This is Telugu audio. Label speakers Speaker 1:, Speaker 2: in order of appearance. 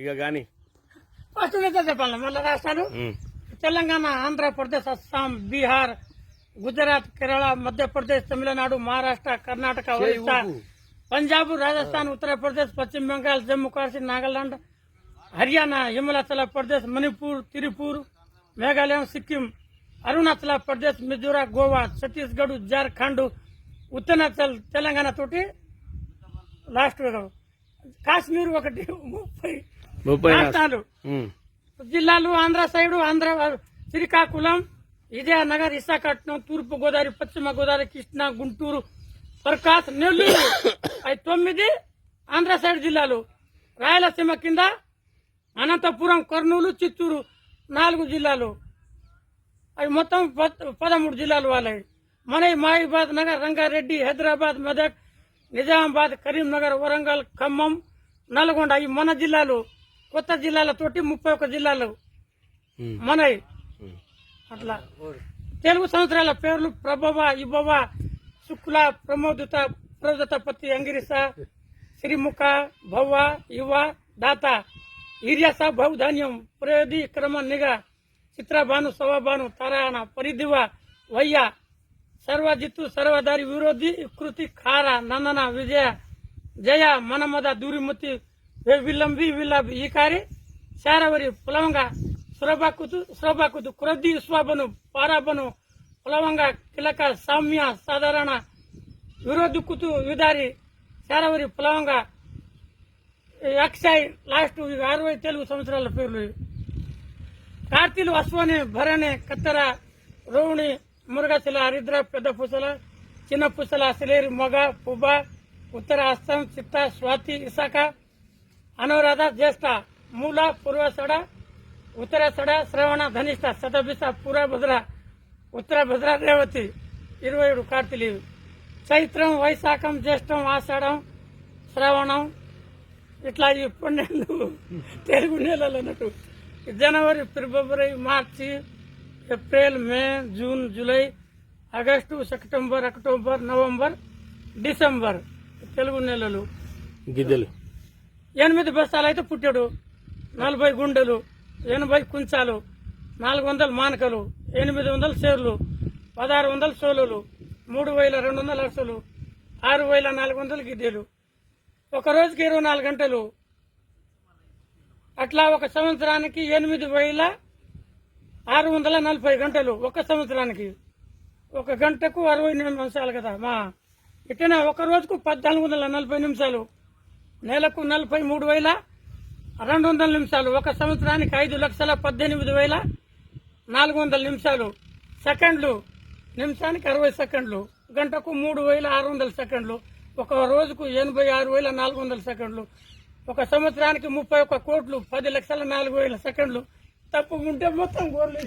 Speaker 1: ఇక గాని
Speaker 2: ఫస్ట్ నుంచే చెప్పాలి మళ్ళీ రాష్ట్రాలు తెలంగాణ, ఆంధ్రప్రదేశ్, అస్సాం, బీహార్, గుజరాత్, కేరళ, మధ్యప్రదేశ్, తమిళనాడు, మహారాష్ట్ర, కర్ణాటక, ఒరిస్సా, పంజాబ్, రాజస్థాన్, ఉత్తరప్రదేశ్, పశ్చిమ బెంగాల్, జమ్మూ కాశ్మీర్, నాగాలాండ్, హర్యానా, హిమాచల్ ప్రదేశ్, మణిపూర్, త్రిపుర, మేఘాలయం, సిక్కిం, అరుణాచల్ ప్రదేశ్, మిజోరాం, గోవా, ఛత్తీస్గఢ్, జార్ఖండ్, ఉత్తరాంచల్, తెలంగాణ తోటి లాస్ట్ కాశ్మీర్ ఒకటి 30 రాష్ట్రాలు జిల్లాలు. ఆంధ్ర సైడ్ శ్రీకాకుళం, విజయనగర్, విశాఖపట్నం, తూర్పు గోదావరి, పశ్చిమ గోదావరి, కృష్ణా, గుంటూరు, ప్రకాశ్, నెల్లూరు, అవి 9 ఆంధ్ర సైడ్ జిల్లాలు. రాయలసీమ కింద అనంతపురం, కర్నూలు, చిత్తూరు 4 జిల్లాలు. అవి మొత్తం 13 జిల్లాలు వాళ్ళవి. మన మహబూబాద్ నగర్, రంగారెడ్డి, హైదరాబాద్, మెదక్, నిజామాబాద్, కరీంనగర్, వరంగల్, ఖమ్మం, నల్గొండ ఇవి మన జిల్లాలు. కొత్త జిల్లాలతోటి 31 జిల్లాలు మనవి. అట్లా తెలుగు సంవత్సరాల పేర్లు: ప్రభవ, ఇభవ, శుక్ల, ప్రమోదిత, ప్రజతపతి, అంగిరిస, శ్రీముఖ, భవ, యువ, దాత, ఈర్యస, బహుధాన్యం, ప్రేది, క్రమ, నిగ, చిత్రభాను, సవభాను, తారాయణ, పరిదివ, వయ్య, సర్వజిత్తు, సర్వదారి, విరోధి, కృతి, ఖార, నందన, విజయ, జయ, మనమద, దూరిమతి, విల్లంబి, విల్లబి, ఈకారి, శారవరి, పులవంగ, సురబాకుతు, క్రొద్ది, విశ్వాబను, పారాబను, పులవంగ, కిలక, సామ్య, సాధారణ, విరోధుకుతు, విదారి, శారవరి, పులవంగ, అక్షయ్, లాస్ట్ 60 తెలుగు సంవత్సరాల పేర్లు. కార్తీలు, అశ్వని, భరణి, కత్తెర, రోహిణి, మురుగశిల, హరిద్ర, పెద్ద పూసల, చిన్న పూసల, సిలేరి, మొగ, పుబ్బ, ఉత్తర హస్తం, చిత్త, స్వాతి, విశాఖ, అనురాధ, జ్యేష్ఠ, మూల, పూర్వసడ, ఉత్తరాషడ, శ్రవణ, ధనిష్ట, శతభిష, పూర్వభద్ర, ఉత్తరభద్ర, రేవతి 27 కార్తీలు. చైత్రం, వైశాఖం, జ్యేష్టం, ఆషాఢం, శ్రవణం ఇట్లా ఈ 12 తెలుగు నెలలు అన్నట్టు. జనవరి, ఫిబ్రవరి, మార్చి, April, May, June, July, August, September, October, November, December Telugu నెలలు.
Speaker 1: గిద్దెలు
Speaker 2: 8 బస్తాలు అయితే పుట్టాడు, 40 గుండెలు, 80 కుంచాలు, 400 మానకలు, 800 సేర్లు, 1600 సోలులు, 3200 అరసలు, 6400 గిద్దెలు. ఒక రోజుకి 24 గంటలు. అట్లా ఒక సంవత్సరానికి 8640 గంటలు. ఒక సంవత్సరానికి ఒక గంటకు 60 నిమిషాలు కదా మా. ఇట్లనే ఒక రోజుకు 1440 నిమిషాలు. నెలకు 43,200 నిమిషాలు. ఒక సంవత్సరానికి 5,18,400 నిమిషాలు. సెకండ్లు నిమిషానికి 60 సెకండ్లు. గంటకు 3,600 సెకండ్లు. ఒక రోజుకు 86,400 సెకండ్లు. ఒక సంవత్సరానికి 31 కోట్లు 10,04,000 సెకండ్లు. తప్పు ఉంటే మొత్తం గోర్లు